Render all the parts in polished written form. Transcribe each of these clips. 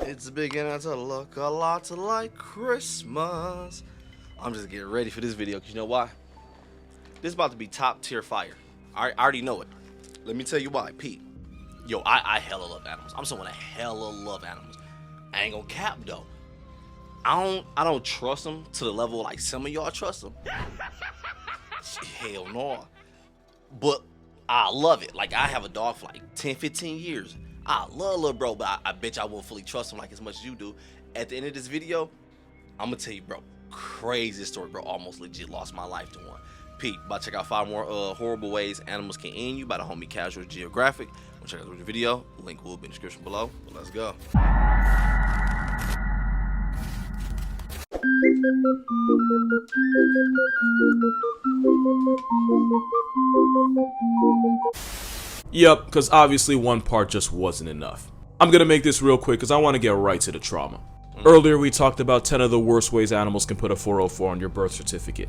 It's beginning to look a lot like Christmas. I'm just getting ready for this video because you know why? This is about to be top tier fire. I already know it. Let me tell you why, Pete. Yo, I hella love animals. I'm someone that hella love animals. I ain't gonna cap though. I don't trust them to the level like some of y'all trust them. Hell no. But I love it. Like I have a dog for like 10, 15 years. I love little bro, but I bet you I won't fully trust him like as much as you do. At the end of this video, I'm gonna tell you, bro, crazy story, bro. Almost legit lost my life to one. Pete, about to check out 5 more horrible ways animals can end you by the homie CasualGeographic. Go check out the video. Link will be in the description below. But let's go. Yep, because obviously one part just wasn't enough. I'm gonna make this real quick because I want to get right to the trauma. Earlier we talked about 10 of the worst ways animals can put a 404 on your birth certificate.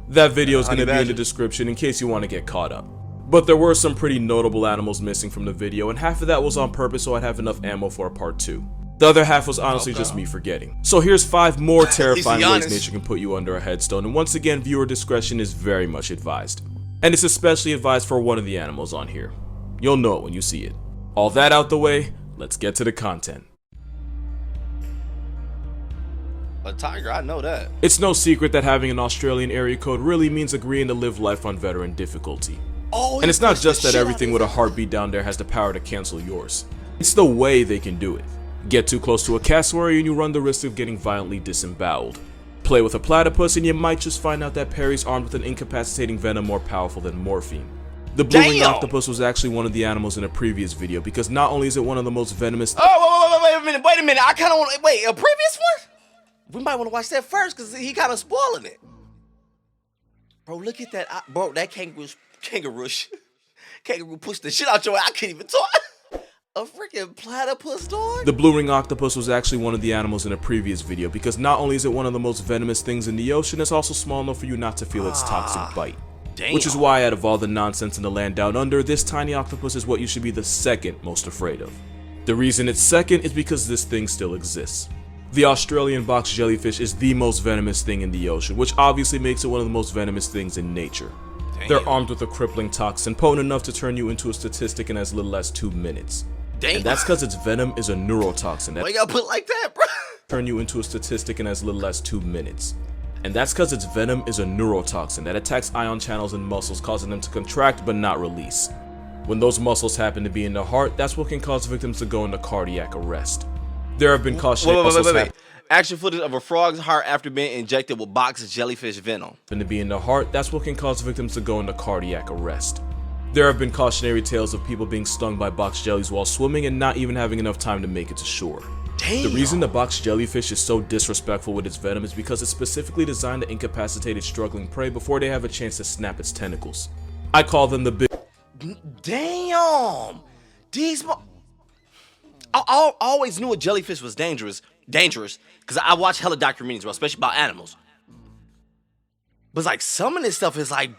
That video is going to be in the description in case you want to get caught up. But there were some pretty notable animals missing from the video, and half of that was on purpose so I'd have enough ammo for a part 2. The other half was honestly just me forgetting. So here's 5 more terrifying ways nature can put you under a headstone, and once again viewer discretion is very much advised. And it's especially advised for one of the animals on here. You'll know it when you see it. All that out the way, let's get to the content. A tiger, I know that. It's no secret that having an Australian area code really means agreeing to live life on veteran difficulty. Oh, and it's not just that everything with a heartbeat down there has the power to cancel yours. It's the way they can do it. Get too close to a cassowary and you run the risk of getting violently disemboweled. Play with a platypus and you might just find out that Perry's armed with an incapacitating venom more powerful than morphine. The blue-winged octopus was actually one of the animals in a previous video because not only is it one of the most venomous— Oh, wait a minute. I kind of want to— wait, a previous one? We might want to watch that first because he kind of spoiling it. Bro, look at that. Bro, that kangaroo pushed the shit out your eye. I can't even talk. A freaking platypus, dog? The blue-ring octopus was actually one of the animals in a previous video because not only is it one of the most venomous things in the ocean, it's also small enough for you not to feel its toxic bite. Damn. Which is why out of all the nonsense in the land down under, this tiny octopus is what you should be the second most afraid of. The reason it's second is because this thing still exists. The Australian box jellyfish is the most venomous thing in the ocean, which obviously makes it one of the most venomous things in nature. Damn. They're armed with a crippling toxin potent enough to turn you into a statistic in as little as 2 minutes. Damn. And that's because its venom is a neurotoxin that— why you gotta put it like that, bro? Turn you into a statistic in as little as 2 minutes. And that's because its venom is a neurotoxin that attacks ion channels in muscles, causing them to contract but not release. When those muscles happen to be in the heart, that's what can cause victims to go into cardiac arrest. There have been cautionary— wait. Action footage of a frog's heart after being injected with box jellyfish venom. To be in the heart, that's what can cause victims to go into cardiac arrest. There have been cautionary tales of people being stung by box jellies while swimming and not even having enough time to make it to shore. Damn. The reason the box jellyfish is so disrespectful with its venom is because it's specifically designed to incapacitate its struggling prey before they have a chance to snap its tentacles. I call them the big— Damn! These— I always knew a jellyfish was dangerous, because I watch hella documentaries, bro, especially about animals. But it's like some of this stuff is like—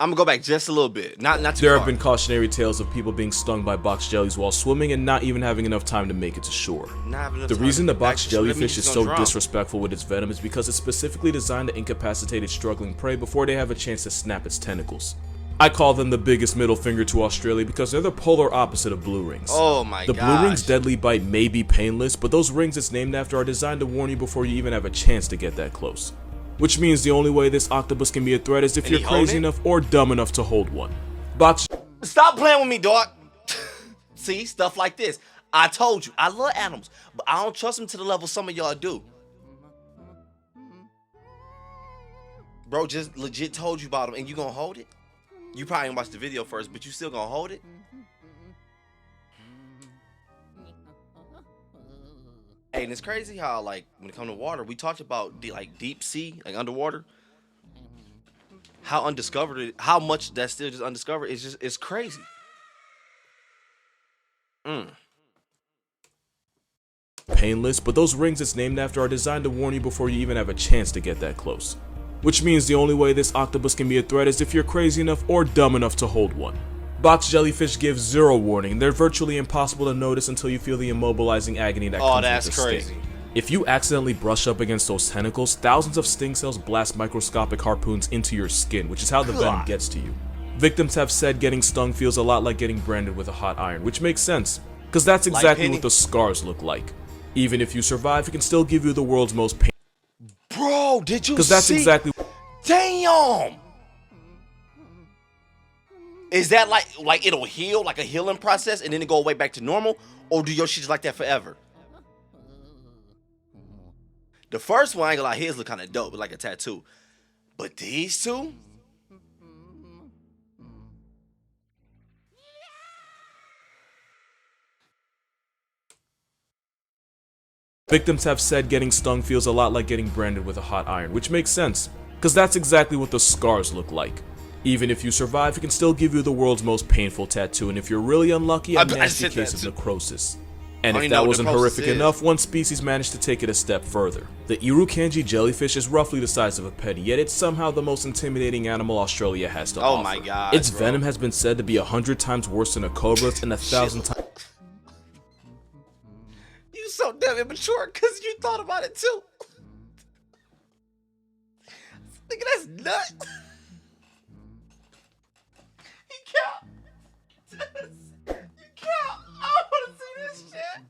I'm gonna go back just a little bit, not too far. There have been cautionary tales of people being stung by box jellies while swimming and not even having enough time to make it to shore. The reason the box jellyfish is so disrespectful with its venom is because it's specifically designed to incapacitate its struggling prey before they have a chance to snap its tentacles. I call them the biggest middle finger to Australia because they're the polar opposite of blue rings. Oh my god. The blue ring's deadly bite may be painless, but those rings it's named after are designed to warn you before you even have a chance to get that close. Which means the only way this octopus can be a threat is if you're crazy enough or dumb enough to hold one. Stop playing with me, dog. See, stuff like this. I told you, I love animals, but I don't trust them to the level some of y'all do. Bro, just legit told you about them, and you gonna hold it? You probably didn't watch the video first, but you still gonna hold it? Hey, and it's crazy how, like, when it comes to water, we talked about deep sea, like underwater. How undiscovered, how much that's still just undiscovered. It's crazy. Painless, but those rings it's named after are designed to warn you before you even have a chance to get that close. Which means the only way this octopus can be a threat is if you're crazy enough or dumb enough to hold one. Box jellyfish give zero warning. They're virtually impossible to notice until you feel the immobilizing agony that comes with the crazy. sting. If you accidentally brush up against those tentacles, thousands of sting cells blast microscopic harpoons into your skin, which is how the venom gets to you. Victims have said getting stung feels a lot like getting branded with a hot iron, which makes sense, because that's exactly what the scars look like. Even if you survive, it can still give you the world's most pain. Bro, did you see? Because that's exactly. Damn! Is that like it'll heal, like a healing process, and then it go way back to normal? Or do your shit just like that forever? The first one, I ain't gonna lie, his look kind of dope, like a tattoo. But these two? Victims have said getting stung feels a lot like getting branded with a hot iron, which makes sense, because that's exactly what the scars look like. Even if you survive, it can still give you the world's most painful tattoo, and if you're really unlucky, a nasty case of necrosis. And if that wasn't horrific enough, one species managed to take it a step further. The Irukandji jellyfish is roughly the size of a penny, yet it's somehow the most intimidating animal Australia has to offer. Oh my god, its venom has been said to be 100 times worse than a cobra's and 1,000 times. You so damn immature because you thought about it too. Nigga, that's nuts. You can't. I want to see this shit.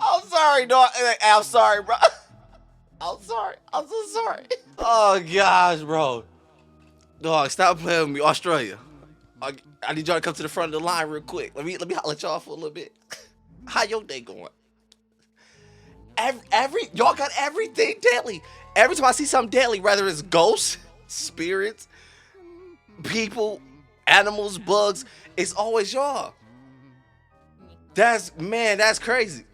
I'm sorry, dog. I'm sorry, bro. I'm sorry. I'm so sorry. Oh gosh, bro. Dog, stop playing with me, Australia. I need y'all to come to the front of the line real quick. Let me holler at y'all for a little bit. How your day going? Y'all got everything deadly. Every time I see something deadly, whether it's ghosts, spirits, people, animals, bugs, it's always y'all. That's crazy.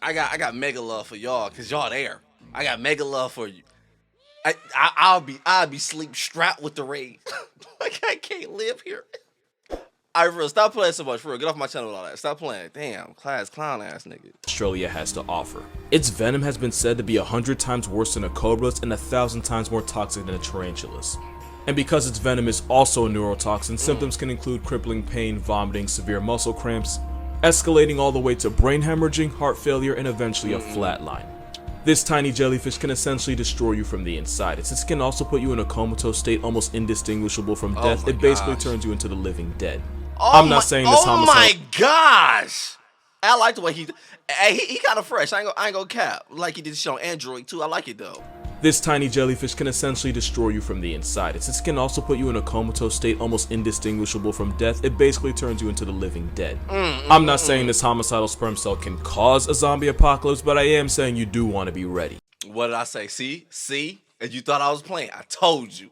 I got mega love for y'all because y'all there. I got mega love for you. I'll be sleep strapped with the raid. Like I can't live here. Alright, for real, stop playing so much. For real, get off my channel with all that. Stop playing. Damn, clown ass nigga. Australia has to offer. Its venom has been said to be 100 times worse than a cobra's and 1,000 times more toxic than a tarantula's. And because its venom is also a neurotoxin, symptoms can include crippling pain, vomiting, severe muscle cramps, escalating all the way to brain hemorrhaging, heart failure, and eventually a flatline. This tiny jellyfish can essentially destroy you from the inside. Since it can also put you in a comatose state almost indistinguishable from death, it basically turns you into the living dead. I'm not saying this homicide. Oh my gosh! I like the way he kind of fresh. I ain't gonna cap. Like he did this shit on Android too. I like it though. This tiny jellyfish can essentially destroy you from the inside. Since it can also put you in a comatose state almost indistinguishable from death, it basically turns you into the living dead. I'm not saying this homicidal sperm cell can cause a zombie apocalypse, but I am saying you do want to be ready. What did I say? See? And you thought I was playing. I told you.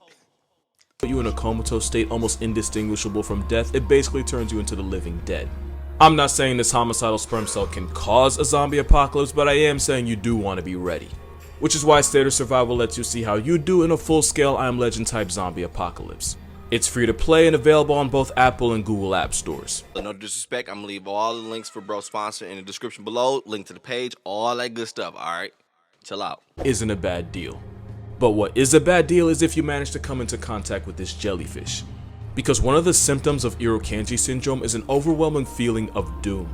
Put you in a comatose state almost indistinguishable from death, it basically turns you into the living dead. I'm not saying this homicidal sperm cell can cause a zombie apocalypse, but I am saying you do want to be ready. Which is why State of Survival lets you see how you do in a full-scale I Am Legend type zombie apocalypse. It's free to play and available on both Apple and Google App Stores. No disrespect, I'm gonna leave all the links for bro's sponsor in the description below, link to the page, all that good stuff, alright? Chill out. Isn't a bad deal. But what is a bad deal is if you manage to come into contact with this jellyfish. Because one of the symptoms of Irukandji syndrome is an overwhelming feeling of doom.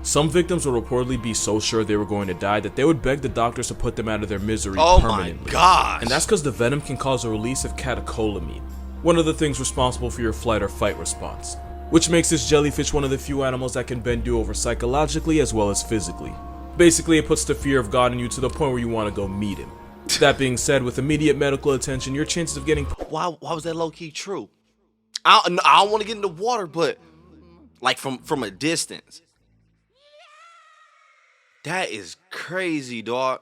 Some victims will reportedly be so sure they were going to die that they would beg the doctors to put them out of their misery permanently. Oh my gosh! And that's because the venom can cause a release of catecholamine, one of the things responsible for your flight or fight response, which makes this jellyfish one of the few animals that can bend you over psychologically as well as physically. Basically, it puts the fear of God in you to the point where you want to go meet him. That being said, with immediate medical attention, your chances of getting... Why was that low-key true? I don't want to get in the water, but like from a distance. That is crazy, dog.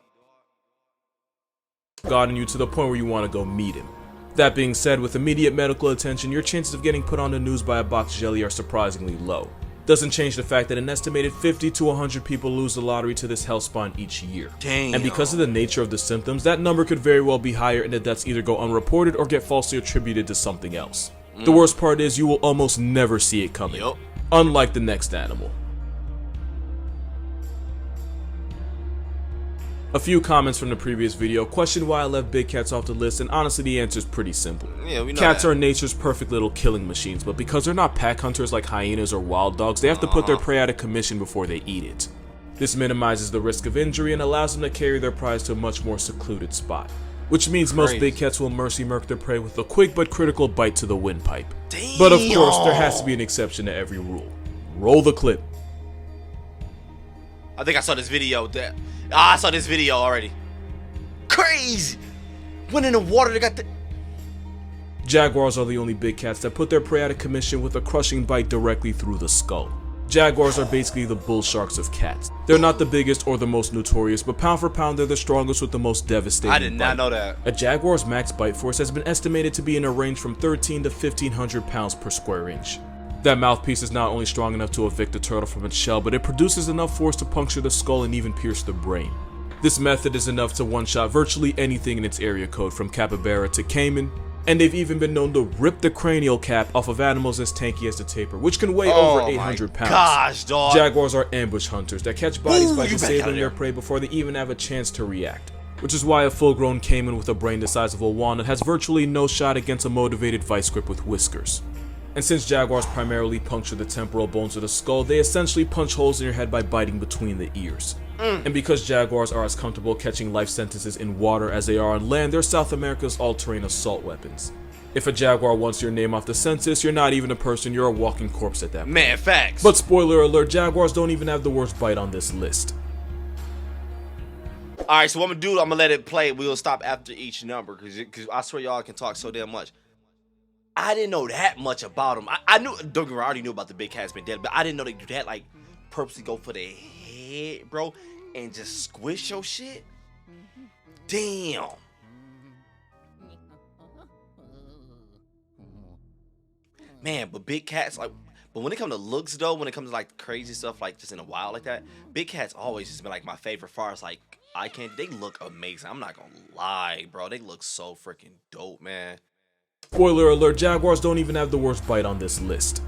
God in you to the point where you want to go meet him. That being said, with immediate medical attention, your chances of getting put on the news by a box jelly are surprisingly low. Doesn't change the fact that an estimated 50 to 100 people lose the lottery to this hellspawn each year. Damn. And because of the nature of the symptoms, that number could very well be higher and the deaths either go unreported or get falsely attributed to something else. The worst part is you will almost never see it coming. Yep. Unlike the next animal. A few comments from the previous video question why I left big cats off the list, and honestly the answer is pretty simple. Yeah, we know Cats that. are nature's perfect little killing machines, but because they're not pack hunters like hyenas or wild dogs, they have to put their prey out of commission before they eat it. This minimizes the risk of injury and allows them to carry their prize to a much more secluded spot. Which means most big cats will mercy murk their prey with a quick but critical bite to the windpipe. Damn. But of course, there has to be an exception to every rule. Roll the clip. I think I saw this video. I saw this video already. Crazy. Went in the water. They got the. Jaguars are the only big cats that put their prey out of commission with a crushing bite directly through the skull. Jaguars are basically the bull sharks of cats. They're not the biggest or the most notorious, but pound for pound they're the strongest with the most devastating I did not bite. know that. A jaguar's max bite force has been estimated to be in a range from 13 to 1500 pounds per square inch. That mouthpiece is not only strong enough to evict a turtle from its shell, but it produces enough force to puncture the skull and even pierce the brain. This method is enough to one-shot virtually anything in its area code, from capybara to caiman, and they've even been known to rip the cranial cap off of animals as tanky as the tapir, which can weigh over 800 pounds. Gosh, dog. Jaguars are ambush hunters that catch bodies by you back disabling outta their there. prey before they even have a chance to react. Which is why a full-grown caiman with a brain the size of a walnut has virtually no shot against a motivated vice grip with whiskers. And since jaguars primarily puncture the temporal bones of the skull, they essentially punch holes in your head by biting between the ears. And because jaguars are as comfortable catching life sentences in water as they are on land, they're South America's all-terrain assault weapons. If a jaguar wants your name off the census, you're not even a person, you're a walking corpse at that point. Man, facts. But spoiler alert, jaguars don't even have the worst bite on this list. Alright, so what I'm gonna do, I'm gonna let it play. We'll stop after each number, because I swear y'all can talk so damn much. I didn't know that much about them. I knew, don't get me wrong, I already knew about the big cats being dead, but I didn't know they do that, like, purposely go for the head, bro, and just squish your shit. Damn. Man, but big cats, like, but when it comes to looks, though, when it comes to, like, crazy stuff, like, just in the wild like that, big cats always just been, like, my favorite far as, like, they look amazing. I'm not gonna lie, bro. They look so freaking dope, man. Spoiler alert, jaguars don't even have the worst bite on this list.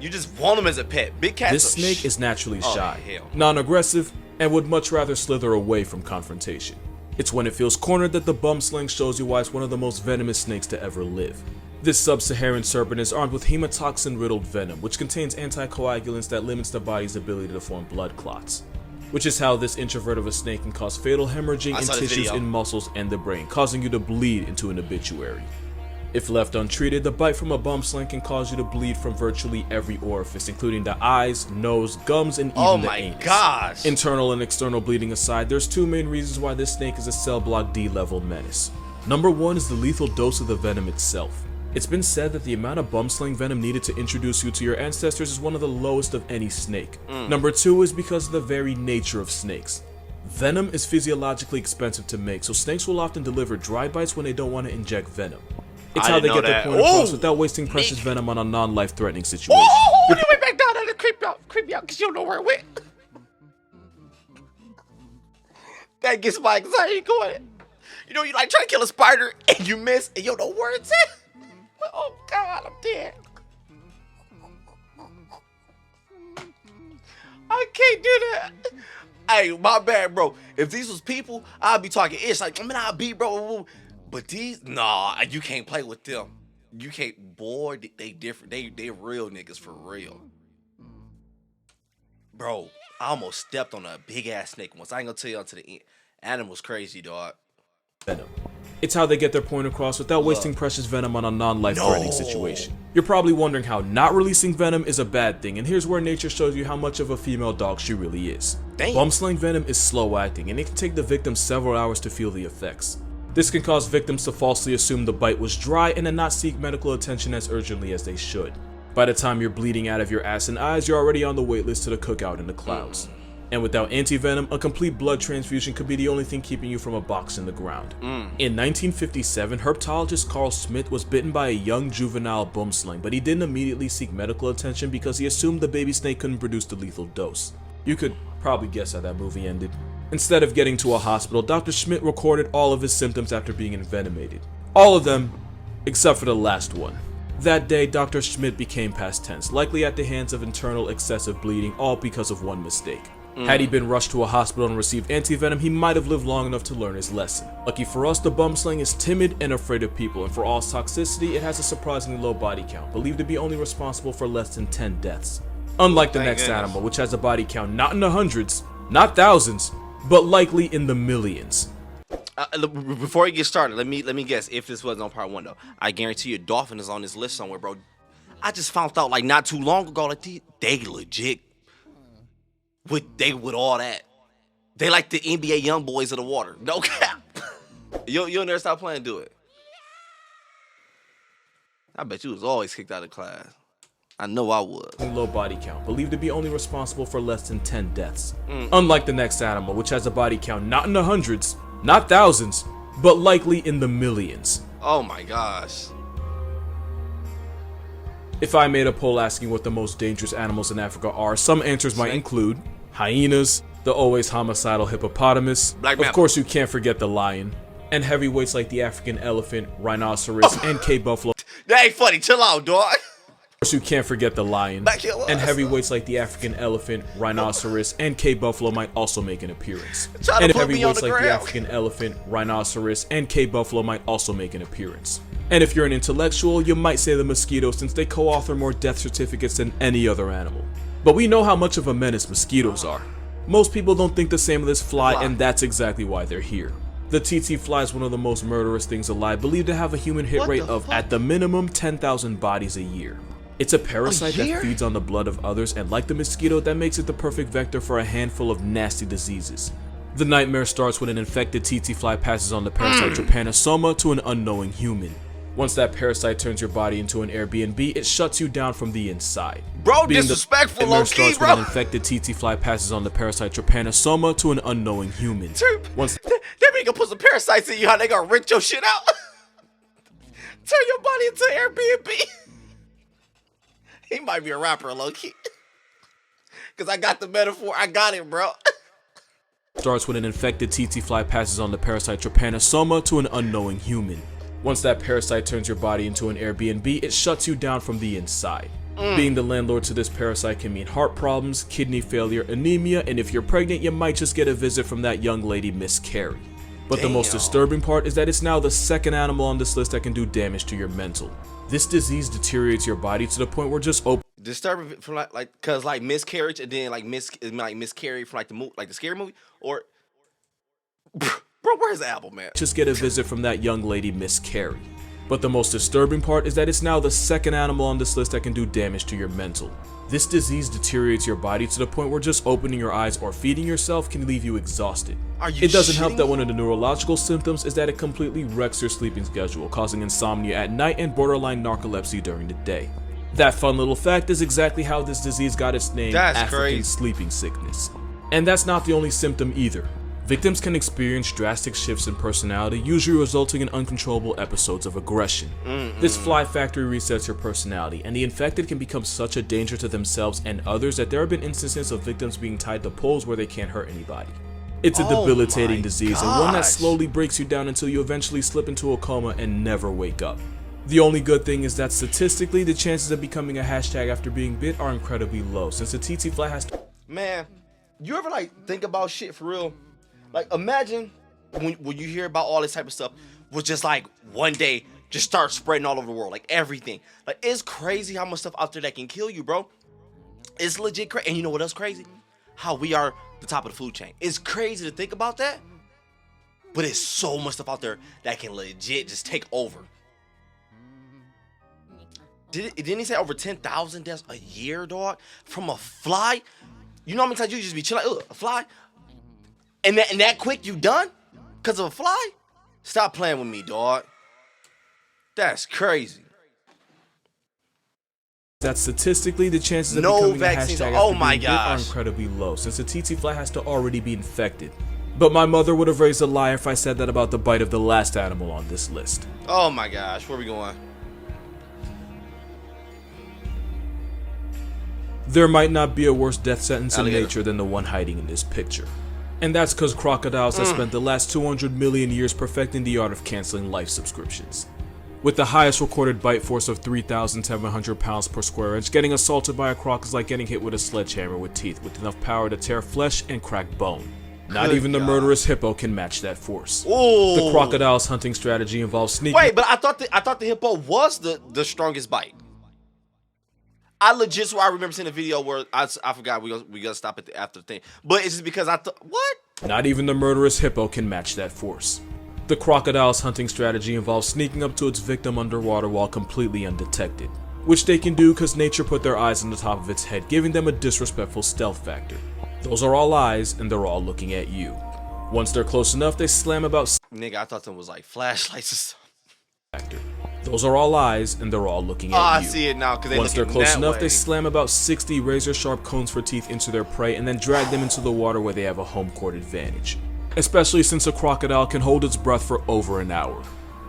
You just want them as a pet. Big cats. This snake is naturally shy, hell. non-aggressive, and would much rather slither away from confrontation. It's when it feels cornered that the bum sling shows you why it's one of the most venomous snakes to ever live. This sub-Saharan serpent is armed with hemotoxin-riddled venom, which contains anticoagulants that limits the body's ability to form blood clots. Which is how this introvert of a snake can cause fatal hemorrhaging in tissues, in muscles, and the brain, causing you to bleed into an obituary. If left untreated, the bite from a bum sling can cause you to bleed from virtually every orifice, including the eyes, nose, gums, and even the anus. Gosh. Internal and external bleeding aside, there's two main reasons why this snake is a cell block D-level menace. Number one is the lethal dose of the venom itself. It's been said that the amount of bum sling venom needed to introduce you to your ancestors is one of the lowest of any snake. Number two is because of the very nature of snakes. Venom is physiologically expensive to make, so snakes will often deliver dry bites when they don't want to inject venom. It's how they get their point across without wasting precious venom on a non-life-threatening situation. Oh, you went back down there to creep me out, because you don't know where it went. That gets my anxiety going. You know, you like try to kill a spider, and you miss, and you don't know where it's at. Oh, God, I'm dead. I can't do that. Hey, my bad, bro. If these was people, I'd be talking ish. Like, I mean, I'd be, bro. But these, nah, you can't play with them. You can't, boy, they different. They real niggas for real. Bro, I almost stepped on a big-ass snake once. I ain't gonna tell you until the end. Animal's crazy, dog. Venom. It's how they get their point across without wasting precious venom on a non-life-threatening situation. You're probably wondering how not releasing venom is a bad thing, and here's where nature shows you how much of a female dog she really is. Damn. Bum sling venom is slow-acting, and it can take the victim several hours to feel the effects. This can cause victims to falsely assume the bite was dry and then not seek medical attention as urgently as they should. By the time you're bleeding out of your ass and eyes, you're already on the waitlist to the cookout in the clouds. And without anti-venom, a complete blood transfusion could be the only thing keeping you from a box in the ground. In 1957, herpetologist Carl Schmidt was bitten by a young juvenile bum sling, but he didn't immediately seek medical attention because he assumed the baby snake couldn't produce the lethal dose. You could probably guess how that movie ended. Instead of getting to a hospital, Dr. Schmidt recorded all of his symptoms after being envenomated. All of them, except for the last one. That day, Dr. Schmidt became past tense, likely at the hands of internal excessive bleeding, all because of one mistake. Had he been rushed to a hospital and received anti-venom, he might have lived long enough to learn his lesson. Lucky for us, the bumslang is timid and afraid of people, and for all its toxicity, it has a surprisingly low body count, believed to be only responsible for less than 10 deaths. Unlike the next animal, which has a body count not in the hundreds, not thousands, but likely in the millions. Before we get started, let me guess if this wasn't on part 1 though. I guarantee you a dolphin is on this list somewhere, bro. I just found out like not too long ago, like they legit with all that. They like the NBA young boys of the water. No cap. You'll never stop playing, do it. I bet you was always kicked out of class. I know I was. Low body count, believed to be only responsible for less than 10 deaths. Unlike the next animal, which has a body count not in the hundreds, not thousands, but likely in the millions. Oh my gosh. If I made a poll asking what the most dangerous animals in Africa are, some answers might include hyenas, the always homicidal hippopotamus, of course you can't forget the lion, and heavyweights like the African elephant, rhinoceros, and Cape buffalo. That ain't funny, chill out, dog. Of course you can't forget the lion, and heavyweights like the African elephant, rhinoceros, and Cape buffalo might also make an appearance. And heavyweights like the African elephant, rhinoceros, and Cape buffalo might also make an appearance. And if you're an intellectual, you might say the mosquito since they co-author more death certificates than any other animal. But we know how much of a menace mosquitoes are. Most people don't think the same of this fly, and that's exactly why they're here. The tsetse fly is one of the most murderous things alive, believed to have a human hit rate of, at the minimum, 10,000 bodies a year. It's a parasite that feeds on the blood of others, and like the mosquito, that makes it the perfect vector for a handful of nasty diseases. The nightmare starts when an infected tsetse fly passes on the parasite trypanosoma to an unknowing human. Once that parasite turns your body into an Airbnb, it shuts you down from the inside. Bro, disrespectful, low key, bro. When an infected tsetse fly passes on the parasite trypanosoma to an unknowing human. Once they gonna put some parasites in you, how they gonna rinse your shit out? Turn your body into Airbnb. He might be a rapper, low key. Cause I got the metaphor, I got it, bro. Starts when an infected tsetse fly passes on the parasite trypanosoma to an unknowing human. Once that parasite turns your body into an Airbnb, it shuts you down from the inside. Being the landlord to this parasite can mean heart problems, kidney failure, anemia, and if you're pregnant, you might just get a visit from that young lady, Miss Carey. But the most disturbing part is that it's now the second animal on this list that can do damage to your mental. This disease deteriorates your body to the point where just disturbing from cause like miscarriage and then like miscarry from like the scary movie or bro, where's the album, man? Just get a visit from that young lady, Miss Carey. But the most disturbing part is that it's now the second animal on this list that can do damage to your mental. This disease deteriorates your body to the point where just opening your eyes or feeding yourself can leave you exhausted. It doesn't help that one of the neurological symptoms is that it completely wrecks your sleeping schedule, causing insomnia at night and borderline narcolepsy during the day. That fun little fact is exactly how this disease got its name, African sleeping sickness. And that's not the only symptom either. Victims can experience drastic shifts in personality, usually resulting in uncontrollable episodes of aggression. This fly factory resets your personality, and the infected can become such a danger to themselves and others that there have been instances of victims being tied to poles where they can't hurt anybody. It's a debilitating disease, and one that slowly breaks you down until you eventually slip into a coma and never wake up. The only good thing is that statistically, the chances of becoming a hashtag after being bit are incredibly low, since the tsetse fly has to— Man, you ever think about shit for real? Like, imagine when you hear about all this type of stuff was just like one day just start spreading all over the world, like everything. Like, it's crazy how much stuff out there that can kill you, bro. It's legit crazy. And you know what else crazy? How we are the top of the food chain. It's crazy to think about that, but it's so much stuff out there that can legit just take over. Didn't he say over 10,000 deaths a year, dog? From a fly? You know how many times you just be chilling, a fly? And that quick you done? Because of a fly? Stop playing with me, dog. That's crazy. That statistically, the chances of becoming a hashtag after being bit are incredibly low, since the tsetse fly has to already be infected. But my mother would have raised a lie if I said that about the bite of the last animal on this list. Oh my gosh, where are we going? There might not be a worse death sentence in nature than the one hiding in this picture. And that's because crocodiles have spent the last 200 million years perfecting the art of canceling life subscriptions. With the highest recorded bite force of 3,700 pounds per square inch, getting assaulted by a croc is like getting hit with a sledgehammer with teeth with enough power to tear flesh and crack bone. Not even the murderous hippo can match that force. Ooh. The crocodile's hunting strategy involves sneaking. Wait, but I thought the hippo was the strongest bite. I legit swear I remember seeing a video where I forgot we gotta stop at the after thing, but it's just because I thought what? Not even the murderous hippo can match that force. The crocodile's hunting strategy involves sneaking up to its victim underwater while completely undetected, which they can do because nature put their eyes on the top of its head, giving them a disrespectful stealth factor. Those are all eyes, and they're all looking at you. Once they're close enough, they slam about. Nigga, I thought them was like flashlights or something. Factor. Those are all eyes, and they're all looking at you. I see it now because they Once they're close that enough, way. they slam about 60 razor-sharp cones for teeth into their prey and then drag them into the water where they have a home court advantage. Especially since a crocodile can hold its breath for over an hour.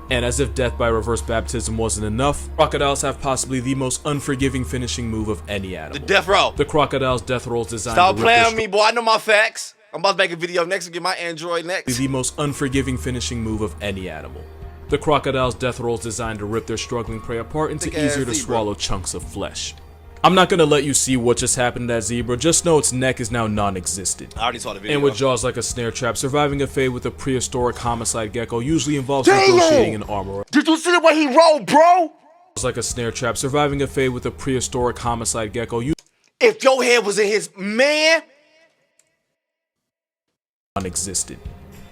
And as if death by reverse baptism wasn't enough, crocodiles have possibly the most unforgiving finishing move of any animal. The death row. The crocodile's death roll is designed Stop to playing rip with me, boy. I know my facts. I'm about to make a video next and get my Android next. the most unforgiving finishing move of any animal. The crocodile's death roll is designed to rip their struggling prey apart into Thick-ass easier to zebra. swallow chunks of flesh. I'm not gonna let you see what just happened to that zebra, just know its neck is now non-existent. I already saw the video. And with jaws like a snare trap, surviving a fade with a prehistoric homicide gecko usually involves negotiating an armor. Did you see the way he rolled, bro? Like a snare trap, surviving a fade with a prehistoric homicide gecko If your head was in his man. non-existent.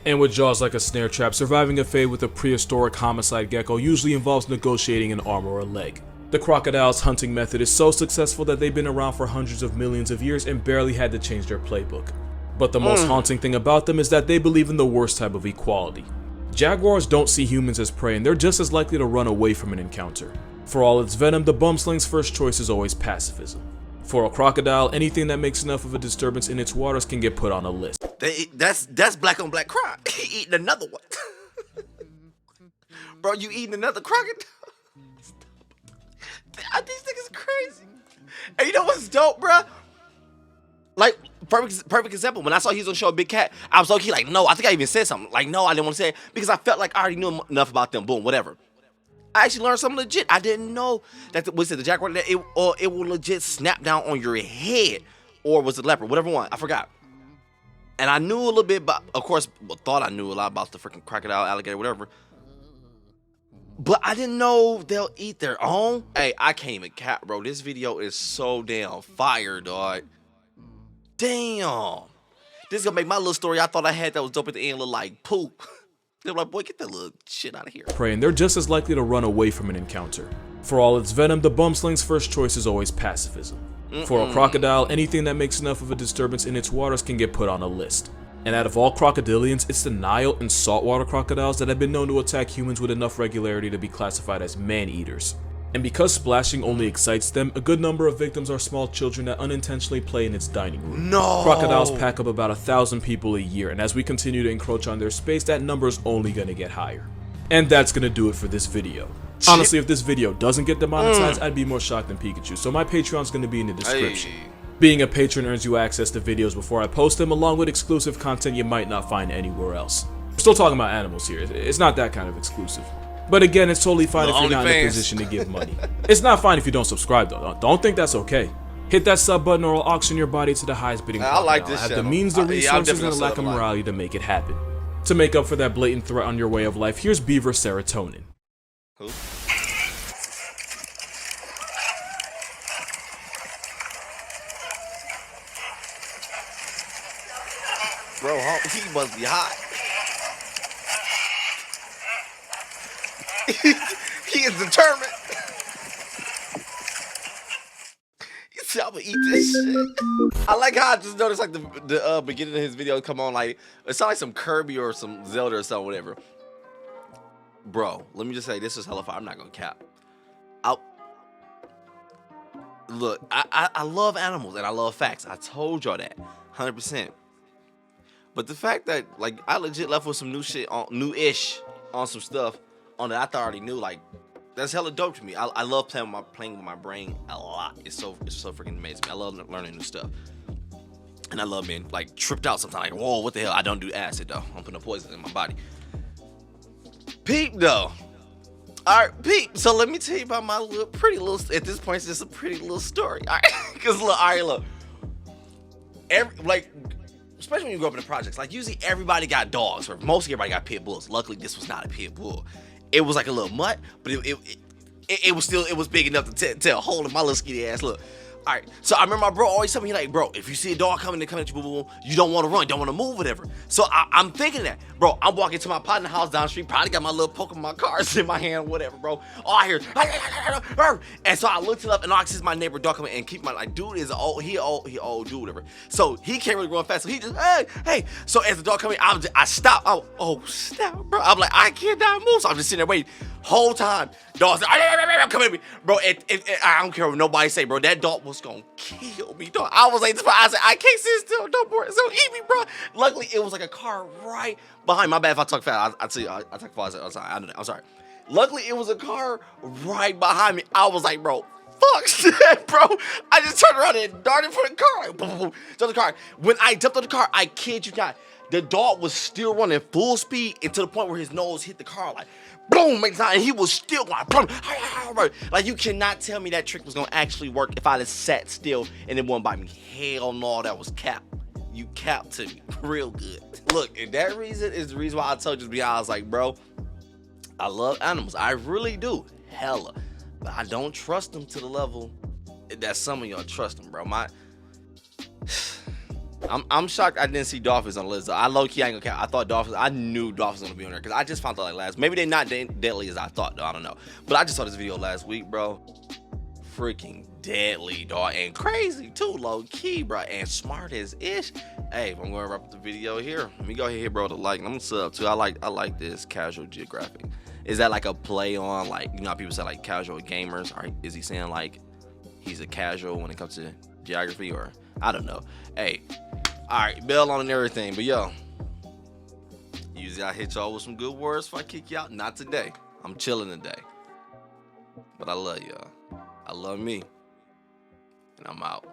And with jaws like a snare trap, surviving a fade with a prehistoric homicide gecko usually involves negotiating an arm or a leg. The crocodile's hunting method is so successful that they've been around for hundreds of millions of years and barely had to change their playbook. But the most haunting thing about them is that they believe in the worst type of equality. Jaguars don't see humans as prey and they're just as likely to run away from an encounter. For all its venom, the bumsling's first choice is always pacifism. For a crocodile, anything that makes enough of a disturbance in its waters can get put on a list. That's black on black crime. He eating another one. Bro, you eating another crocodile? These niggas crazy. And you know what's dope, bro? Like, perfect example. When I saw he was on the show Big Cat, I was low-key like, no, I think I even said something. Like, no, I didn't want to say it because I felt like I already knew enough about them. Boom, whatever. I actually learned something legit. I didn't know that the jaguar, that it will legit snap down on your head. Or was it leopard? Whatever one. I forgot. And I knew a little bit about, of course, thought I knew a lot about the freaking crocodile, alligator, whatever. But I didn't know they'll eat their own. Hey, I can't even cap, bro. This video is so damn fire, dog. Damn. This is gonna make my little story I thought I had that was dope at the end look like poop. They're like, boy, get that little shit out of here. Prey, and they're just as likely to run away from an encounter. For all its venom, the bumsling's first choice is always pacifism. For a crocodile, anything that makes enough of a disturbance in its waters can get put on a list. And out of all crocodilians, it's the Nile and saltwater crocodiles that have been known to attack humans with enough regularity to be classified as man-eaters. And because splashing only excites them, a good number of victims are small children that unintentionally play in its dining room. No. Crocodiles pack up about 1,000 people a year, and as we continue to encroach on their space, that number is only gonna get higher. And that's gonna do it for this video. Honestly, if this video doesn't get demonetized, I'd be more shocked than Pikachu, so my Patreon's gonna be in the description. Hey. Being a patron earns you access to videos before I post them, along with exclusive content you might not find anywhere else. We're still talking about animals here, it's not that kind of exclusive. But again, it's totally fine if you're not in a position to give money. It's not fine if you don't subscribe though, don't think that's okay. Hit that sub button or I'll auction your body to the highest bidding crocodile. I like this have channel. the means, the Yeah, I'm resources, definitely and the lack of sub a lot. morality to make it happen. To make up for that blatant threat on your way of life, here's Beaver Serotonin. Who? Bro, he must be hot. He is determined. He said, I'm gonna eat this shit. I like how I just noticed like the beginning of his video come on like it sounds like some Kirby or some Zelda or something, whatever. Bro, let me just say this is hella fire. I'm not gonna cap. Look, I love animals and I love facts. I told y'all that 100%. But the fact that like I legit left with some new shit on new-ish on some stuff on that I thought I already knew, like that's hella dope to me. I love playing with my brain a lot. It's so freaking amazing. I love learning new stuff. And I love being like tripped out sometimes. Like, whoa, what the hell? I don't do acid though. I'm putting no poison in my body. Peep though. All right, Pete. So let me tell you about my pretty little. At this point, it's just a pretty little story. All right, because look, all right, look. Especially when you grow up in the projects, like usually everybody got dogs, or most everybody got pit bulls. Luckily, this was not a pit bull. It was like a little mutt, but it was big enough to tell hold of my little skinny ass. Look. All right, so I remember my bro always telling me, like, bro, if you see a dog coming at you, boom, boom, boom, you don't want to run, don't want to move, whatever. So I'm thinking that, bro, I'm walking to my partner house down the street, probably got my little Pokemon cards in my hand, whatever, bro. All I hear, and so I looked it up, and all I see is my neighbor dog coming, and keep my, like, dude is old, he old dude, whatever. So he can't really run fast, so he just, hey. So as the dog coming, I stop. Oh, snap, bro. I'm like, I cannot move, so I'm just sitting there waiting. Whole time, dog's like, come at me, bro. I don't care what nobody say, bro. That dog was gonna kill me, dog. I was like, I said, I can't sit still, no more. So eat me, bro. Luckily, it was like a car right behind. My bad if I talk fast. I tell you, I talk fast. I'm sorry. I know that. I'm sorry. Luckily, it was a car right behind me. I was like, bro, fuck shit, bro. I just turned around and darted for the car. Boom, boom, boom. To the car. When I jumped on the car, I kid you not, the dog was still running full speed, and to the point where his nose hit the car, like, boom, and he was still going, boom, like, you cannot tell me that trick was gonna actually work if I just sat still and it wouldn't bite me. Hell no, that was cap. You capped to me real good. Look, and that reason is the reason why I told you to be honest, like, bro, I love animals. I really do. Hella. But I don't trust them to the level that some of y'all trust them, bro. I'm shocked I didn't see dolphins on the list. I low-key ain't gonna count. I knew dolphins were gonna be on there because I just found out like last. Maybe they're not deadly as I thought, though. I don't know. But I just saw this video last week, bro. Freaking deadly, dog, and crazy too, low-key, bro, and smart as ish. Hey, I'm gonna wrap up the video here. Let me go ahead, bro, to like. I'm gonna sub too. I like this Casual Geographic. Is that like a play on, like, you know how people say like casual gamers? Or is he saying like he's a casual when it comes to geography, or I don't know. Hey, all right, bell on and everything, but yo, usually I hit y'all with some good words if I kick you out. Not today. I'm chilling today, but I love y'all. I love me, and I'm out.